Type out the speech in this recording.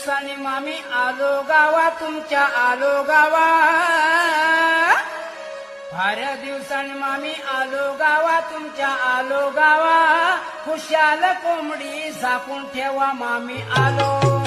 दिवसांनी मामी आलो गावा तुमच्या आलो गावा फार दिवसांनी मामी आलो गावा तुमच्या आलो गावा खुशाल कोंबडी झाकून ठेवा मामी आलो